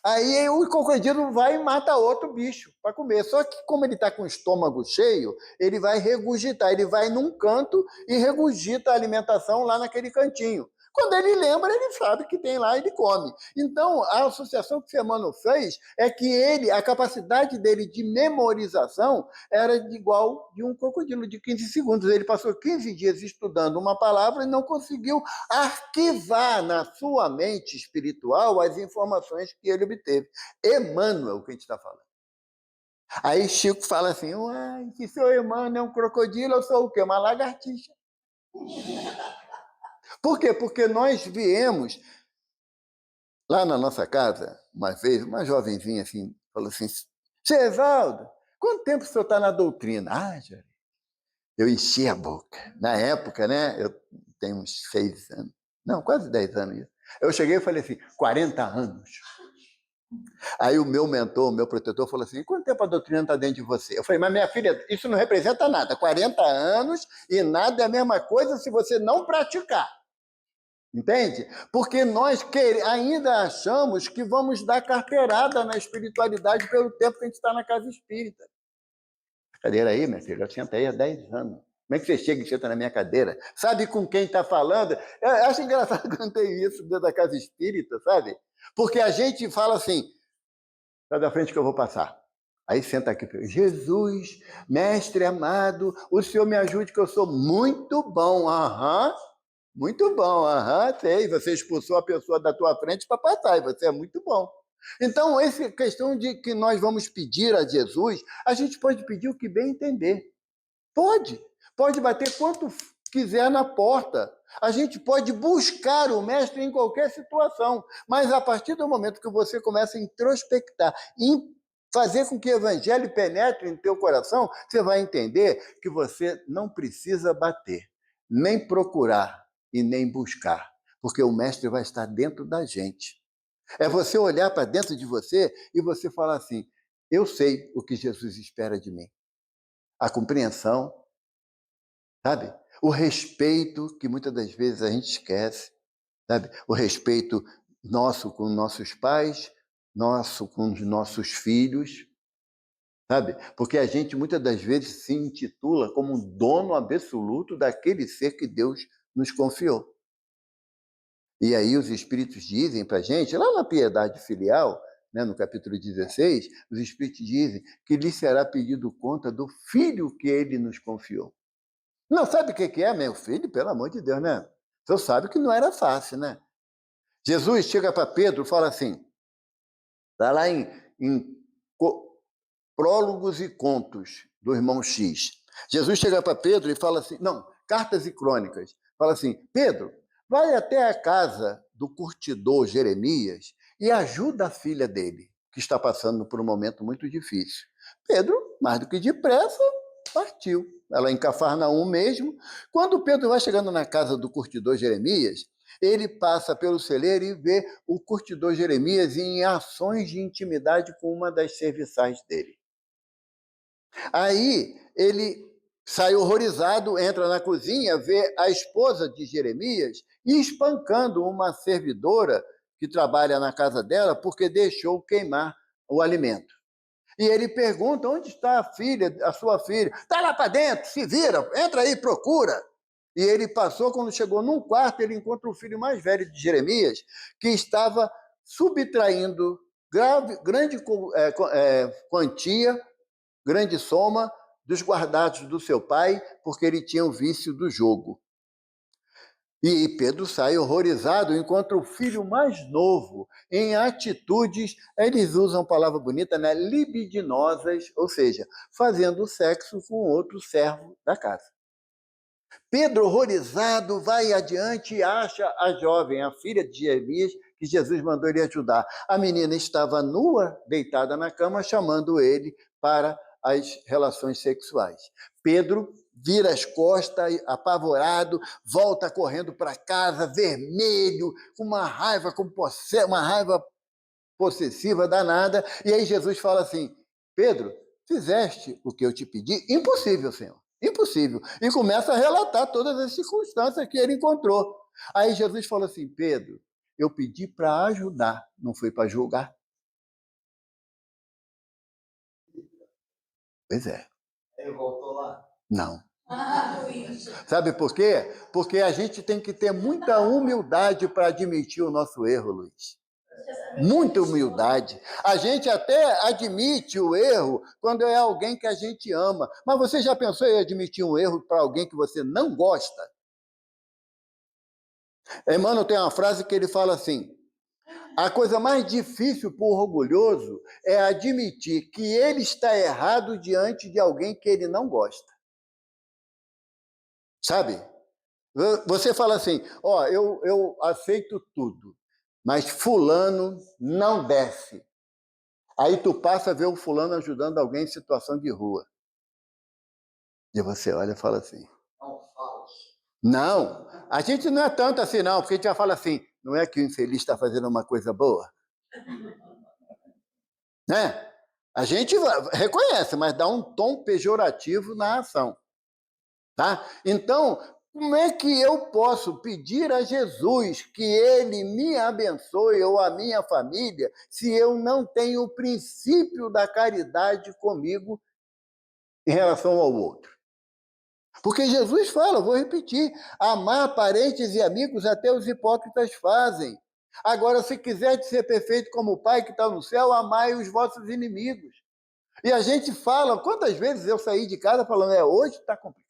Aí o crocodilo vai e mata outro bicho para comer. Só que como ele está com o estômago cheio, ele vai regurgitar. Ele vai num canto e regurgita a alimentação lá naquele cantinho. Quando ele lembra, ele sabe que tem lá, ele come. Então, a associação que o Emmanuel fez é que a capacidade dele de memorização era igual de um crocodilo de 15 segundos. Ele passou 15 dias estudando uma palavra e não conseguiu arquivar na sua mente espiritual as informações que ele obteve. Emmanuel, que a gente está falando. Aí Chico fala assim, uai, que seu Emmanuel é um crocodilo, eu sou o quê? Uma lagartixa. Por quê? Porque nós viemos lá na nossa casa, uma vez, uma jovenzinha assim, falou assim, Seu Evaldo, quanto tempo o senhor está na doutrina? Ah, já. Eu enchi a boca. Na época, né, eu tenho uns 6 anos, não, quase 10 anos isso. Eu cheguei e falei assim, 40 anos. Aí o meu mentor, o meu protetor, falou assim, quanto tempo a doutrina está dentro de você? Eu falei, mas minha filha, isso não representa nada. 40 anos e nada é a mesma coisa se você não praticar. Entende? Porque nós ainda achamos que vamos dar carteirada na espiritualidade pelo tempo que a gente está na casa espírita. Cadeira aí, minha filha, eu sentei há 10 anos. Como é que você chega e senta na minha cadeira? Sabe com quem está falando? Eu acho engraçado quando tem isso dentro da casa espírita, sabe? Porque a gente fala assim, sai da frente que eu vou passar. Aí senta aqui, Jesus, mestre amado, o senhor me ajude que eu sou muito bom. Aham. Muito bom, sei. Você expulsou a pessoa da tua frente para passar, e você é muito bom. Então, essa questão de que nós vamos pedir a Jesus, a gente pode pedir o que bem entender. Pode. Pode bater quanto quiser na porta. A gente pode buscar o mestre em qualquer situação, mas a partir do momento que você começa a introspectar, fazer com que o evangelho penetre em teu coração, você vai entender que você não precisa bater, nem procurar e nem buscar, porque o mestre vai estar dentro da gente. É você olhar para dentro de você e você falar assim, eu sei o que Jesus espera de mim. A compreensão, sabe? O respeito, que muitas das vezes a gente esquece, sabe? O respeito nosso com nossos pais, nosso com os nossos filhos, sabe? Porque a gente muitas das vezes se intitula como um dono absoluto daquele ser que Deus nos confiou. E aí os espíritos dizem para a gente, lá na piedade filial, né, no capítulo 16, os espíritos dizem que lhe será pedido conta do filho que ele nos confiou. Não sabe o que é, meu filho? Pelo amor de Deus, né? Você sabe que não era fácil, né? Jesus chega para Pedro e fala assim, está lá em Prólogos e Contos, do irmão X. Jesus chega para Pedro e fala assim, não, Cartas e Crônicas, fala assim, Pedro, vai até a casa do curtidor Jeremias e ajuda a filha dele, que está passando por um momento muito difícil. Pedro, mais do que depressa, partiu. Ela em Cafarnaum mesmo. Quando Pedro vai chegando na casa do curtidor Jeremias, ele passa pelo celeiro e vê o curtidor Jeremias em ações de intimidade com uma das serviçais dele. Aí ele sai horrorizado, entra na cozinha, vê a esposa de Jeremias espancando uma servidora que trabalha na casa dela porque deixou queimar o alimento. E ele pergunta, onde está a sua filha? Está lá para dentro, se vira, entra aí, procura. E ele passou, quando chegou num quarto, ele encontra o filho mais velho de Jeremias, que estava subtraindo grande quantia, grande soma dos guardados do seu pai, porque ele tinha o vício do jogo. E Pedro sai horrorizado, encontra o filho mais novo em atitudes, eles usam palavra bonita, né? Libidinosas, ou seja, fazendo sexo com outro servo da casa. Pedro, horrorizado, vai adiante e acha a jovem, a filha de Jeremias, que Jesus mandou ele ajudar. A menina estava nua, deitada na cama, chamando ele para as relações sexuais. Pedro vira as costas, apavorado, volta correndo para casa, vermelho, com uma raiva possessiva danada. E aí Jesus fala assim, Pedro, fizeste o que eu te pedi? Impossível, Senhor. Impossível. E começa a relatar todas as circunstâncias que ele encontrou. Aí Jesus falou assim, Pedro, eu pedi para ajudar, não foi para julgar. Pois é. Ele voltou lá? Não. Sabe por quê? Porque a gente tem que ter muita humildade para admitir o nosso erro, Luiz. Muita humildade. A gente até admite o erro quando é alguém que a gente ama. Mas você já pensou em admitir um erro para alguém que você não gosta? Emmanuel tem uma frase que ele fala assim: a coisa mais difícil para o orgulhoso é admitir que ele está errado diante de alguém que ele não gosta. Sabe? Você fala assim, ó, eu aceito tudo, mas fulano não desce. Aí tu passa a ver o fulano ajudando alguém em situação de rua. E você olha e fala assim, não, a gente não é tanto assim não, porque a gente já fala assim, não é que o infeliz está fazendo uma coisa boa? Né? A gente reconhece, mas dá um tom pejorativo na ação. Tá? Então, como é que eu posso pedir a Jesus que ele me abençoe ou a minha família se eu não tenho o princípio da caridade comigo em relação ao outro? Porque Jesus fala, vou repetir, amar parentes e amigos até os hipócritas fazem. Agora, se quiser ser perfeito como o Pai que está no céu, amai os vossos inimigos. E a gente fala, quantas vezes eu saí de casa falando, hoje está complicado.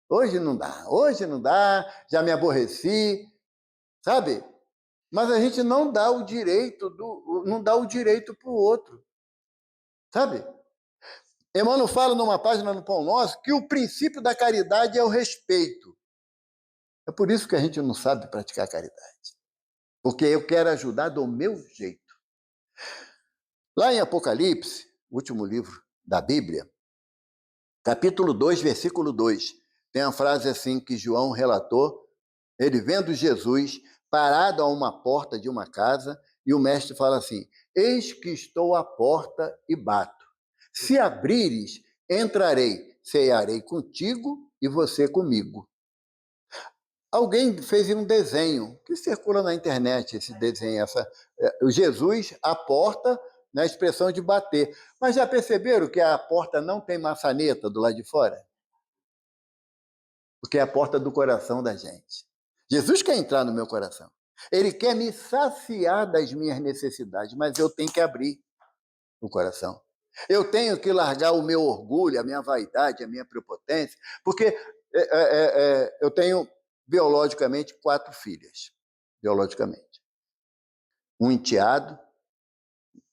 Hoje não dá, já me aborreci, sabe? Mas a gente não dá o direito para o outro, sabe? Emmanuel fala numa página no Pão Nosso que o princípio da caridade é o respeito. É por isso que a gente não sabe praticar caridade. Porque eu quero ajudar do meu jeito. Lá em Apocalipse, último livro da Bíblia, capítulo 2, versículo 2, tem a frase assim que João relatou, ele vendo Jesus parado a uma porta de uma casa, e o mestre fala assim, eis que estou à porta e bato. Se abrires, entrarei, cearei contigo e você comigo. Alguém fez um desenho, que circula na internet esse desenho, o Jesus à porta, na expressão de bater. Mas já perceberam que a porta não tem maçaneta do lado de fora? Porque é a porta do coração da gente. Jesus quer entrar no meu coração. Ele quer me saciar das minhas necessidades, mas eu tenho que abrir o coração. Eu tenho que largar o meu orgulho, a minha vaidade, a minha prepotência, porque eu tenho biologicamente 4 filhas, biologicamente. Um enteado,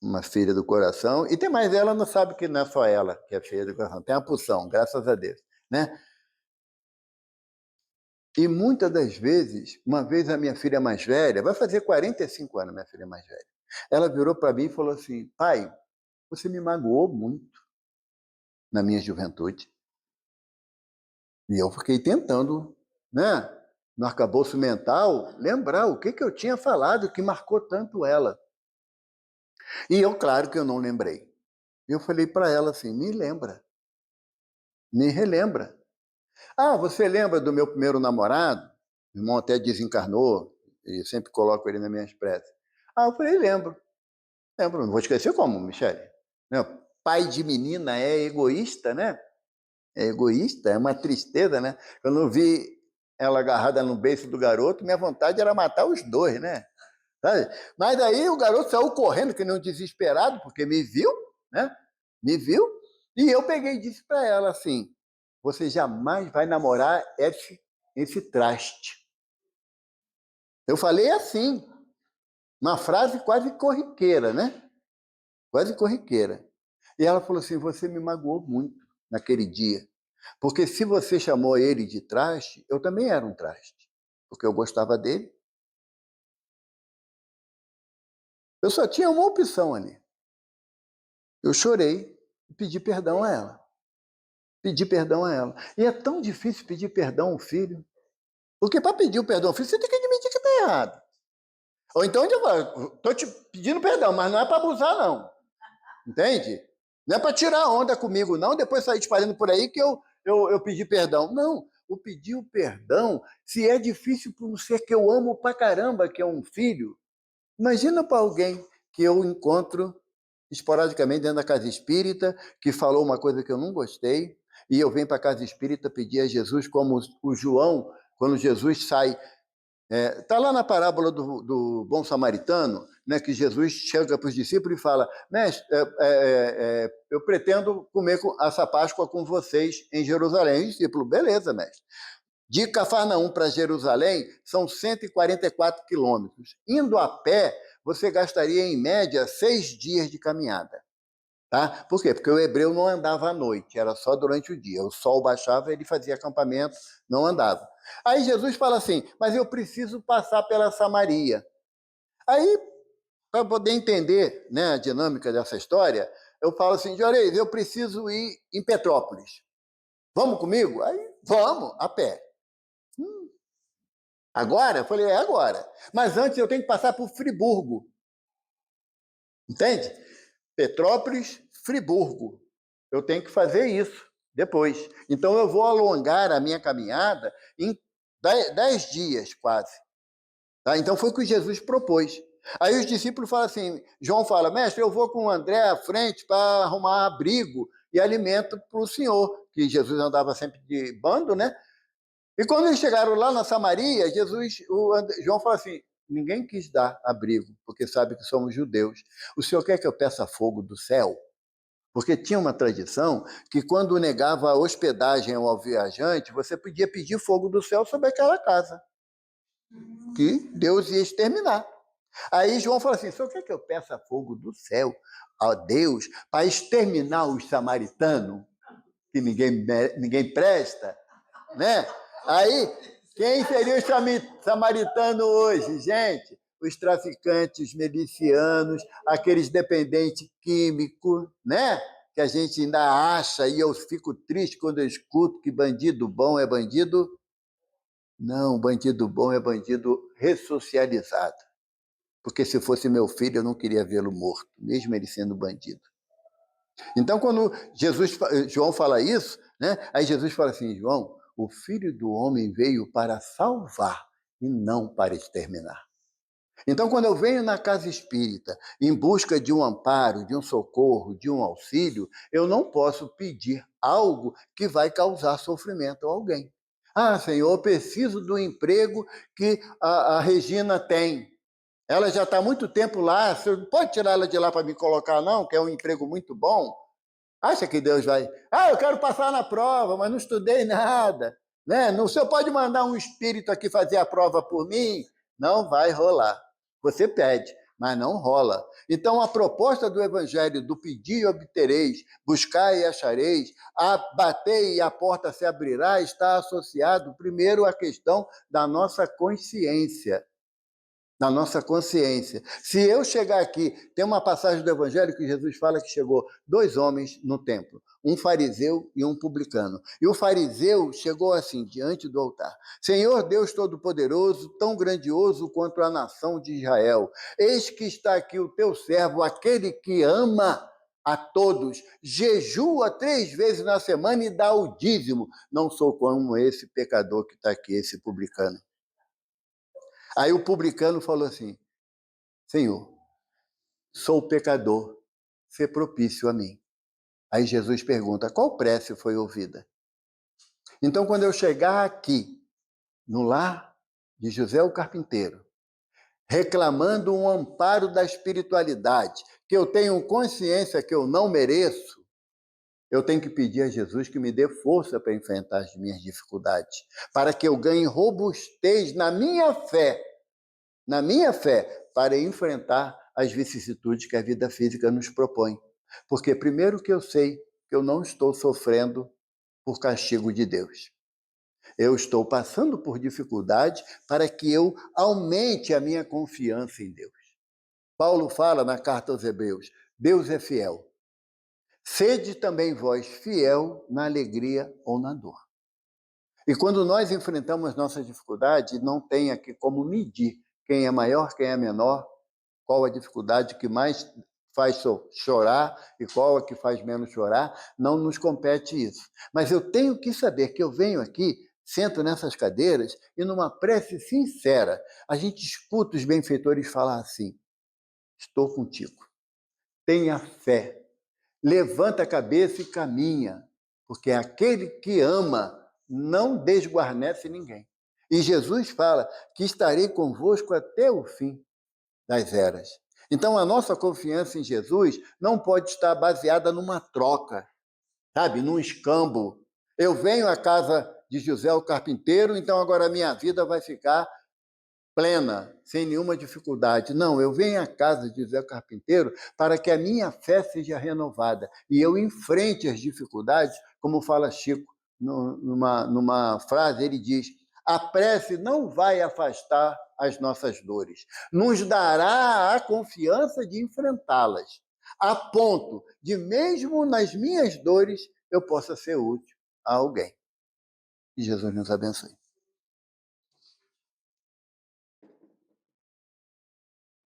uma filha do coração, e tem mais ela, não sabe que não é só ela que é filha do coração, tem a pulsão, graças a Deus, né? E muitas das vezes, uma vez a minha filha mais velha, vai fazer 45 anos, minha filha mais velha, ela virou para mim e falou assim, pai, você me magoou muito na minha juventude. E eu fiquei tentando, né, no arcabouço mental, lembrar o que eu tinha falado que marcou tanto ela. E eu, claro que eu não lembrei. Eu falei para ela assim, me lembra, me relembra. Ah, você lembra do meu primeiro namorado? O irmão até desencarnou, e sempre coloco ele nas minhas preces. Ah, eu falei, lembro, não vou esquecer como, Michele. Pai de menina é egoísta, né? É egoísta, é uma tristeza, né? Eu não vi ela agarrada no beiço do garoto, minha vontade era matar os dois, né? Sabe? Mas aí o garoto saiu correndo, que nem um desesperado, porque me viu, né? Me viu, e eu peguei e disse para ela assim, você jamais vai namorar esse traste. Eu falei assim, uma frase quase corriqueira, né? Quase corriqueira. E ela falou assim, você me magoou muito naquele dia. Porque se você chamou ele de traste, eu também era um traste. Porque eu gostava dele. Eu só tinha uma opção ali. Eu chorei e pedi perdão a ela. Pedi perdão a ela. E é tão difícil pedir perdão ao filho. Porque para pedir o perdão ao filho, você tem que admitir que está errado. Ou então, estou te pedindo perdão, mas não é para abusar, não. Entende? Não é para tirar onda comigo, não, depois sair espalhando por aí que eu pedi perdão. Não, o pedir o perdão, se é difícil para um ser que eu amo pra caramba, que é um filho, imagina para alguém que eu encontro esporadicamente dentro da casa espírita, que falou uma coisa que eu não gostei, E eu venho para a casa espírita pedir a Jesus, como o João, quando Jesus sai. Está lá na parábola do bom samaritano, né, que Jesus chega para os discípulos e fala: mestre, eu pretendo comer essa Páscoa com vocês em Jerusalém. E discípulo, beleza, mestre. De Cafarnaum para Jerusalém são 144 quilômetros. Indo a pé, você gastaria em média 6 dias de caminhada. Tá? Por quê? Porque o hebreu não andava à noite, era só durante o dia. O sol baixava, ele fazia acampamento, não andava. Aí Jesus fala assim: mas eu preciso passar pela Samaria. Aí, para poder entender, né, a dinâmica dessa história, eu falo assim: Juarez, eu preciso ir em Petrópolis. Vamos comigo? Aí, vamos, a pé. Agora? Eu falei: é agora. Mas antes eu tenho que passar por Friburgo. Entende? Petrópolis, Friburgo. Eu tenho que fazer isso depois. Então, eu vou alongar a minha caminhada em 10 dias, quase. Tá? Então, foi o que Jesus propôs. Aí os discípulos falam assim, João fala, mestre, eu vou com o André à frente para arrumar abrigo e alimento para o senhor, que Jesus andava sempre de bando, né? E quando eles chegaram lá na Samaria, João fala assim, ninguém quis dar abrigo, porque sabe que somos judeus. O senhor quer que eu peça fogo do céu? Porque tinha uma tradição que quando negava a hospedagem ao viajante, você podia pedir fogo do céu sobre aquela casa, que Deus ia exterminar. Aí João fala assim, o senhor quer que eu peça fogo do céu a Deus para exterminar os samaritanos, que ninguém presta, né? Aí, quem seria o samaritano hoje, gente? Os traficantes milicianos, aqueles dependentes químicos, né? Que a gente ainda acha, e eu fico triste quando eu escuto que bandido bom é bandido. Não, bandido bom é bandido ressocializado. Porque se fosse meu filho, eu não queria vê-lo morto, mesmo ele sendo bandido. Então, quando João fala isso, né? Aí Jesus fala assim, João, o Filho do Homem veio para salvar e não para exterminar. Então, quando eu venho na casa espírita em busca de um amparo, de um socorro, de um auxílio, eu não posso pedir algo que vai causar sofrimento a alguém. Ah, Senhor, eu preciso do emprego que a Regina tem. Ela já está há muito tempo lá, você não pode tirar ela de lá para me colocar, não, que é um emprego muito bom. Acha que Deus vai... Ah, eu quero passar na prova, mas não estudei nada. Né? O senhor pode mandar um espírito aqui fazer a prova por mim? Não vai rolar. Você pede, mas não rola. Então, a proposta do Evangelho do pedir e obtereis, buscar e achareis, a bater e a porta se abrirá, está associado, primeiro, à questão da nossa consciência. Na nossa consciência. Se eu chegar aqui, tem uma passagem do Evangelho que Jesus fala que chegou 2 homens no templo, um fariseu e um publicano. E o fariseu chegou assim, diante do altar: Senhor Deus Todo-Poderoso, tão grandioso quanto a nação de Israel, eis que está aqui o teu servo, aquele que ama a todos, jejua 3 vezes na semana e dá o dízimo. Não sou como esse pecador que está aqui, esse publicano. Aí o publicano falou assim, Senhor, sou pecador, sê propício a mim. Aí Jesus pergunta, qual prece foi ouvida? Então, quando eu chegar aqui, no lar de José o Carpinteiro, reclamando um amparo da espiritualidade, que eu tenho consciência que eu não mereço, eu tenho que pedir a Jesus que me dê força para enfrentar as minhas dificuldades, para que eu ganhe robustez na minha fé, para enfrentar as vicissitudes que a vida física nos propõe. Porque primeiro que eu sei que eu não estou sofrendo por castigo de Deus. Eu estou passando por dificuldade para que eu aumente a minha confiança em Deus. Paulo fala na carta aos Hebreus, Deus é fiel. Sede também vós fiel na alegria ou na dor. E quando nós enfrentamos nossas dificuldades, não tem aqui como medir quem é maior, quem é menor, qual a dificuldade que mais faz chorar e qual a que faz menos chorar, não nos compete isso. Mas eu tenho que saber que eu venho aqui, sento nessas cadeiras e numa prece sincera, a gente escuta os benfeitores falar assim, estou contigo, tenha fé, levanta a cabeça e caminha, porque aquele que ama não desguarnece ninguém. E Jesus fala que estarei convosco até o fim das eras. Então, a nossa confiança em Jesus não pode estar baseada numa troca, sabe, num escambo. Eu venho à casa de José o carpinteiro, então agora a minha vida vai ficar plena, sem nenhuma dificuldade. Não, eu venho à casa de José o carpinteiro para que a minha fé seja renovada e eu enfrente as dificuldades, como fala Chico numa frase, ele diz: a prece não vai afastar as nossas dores, nos dará a confiança de enfrentá-las, a ponto de, mesmo nas minhas dores, eu possa ser útil a alguém. Que Jesus nos abençoe.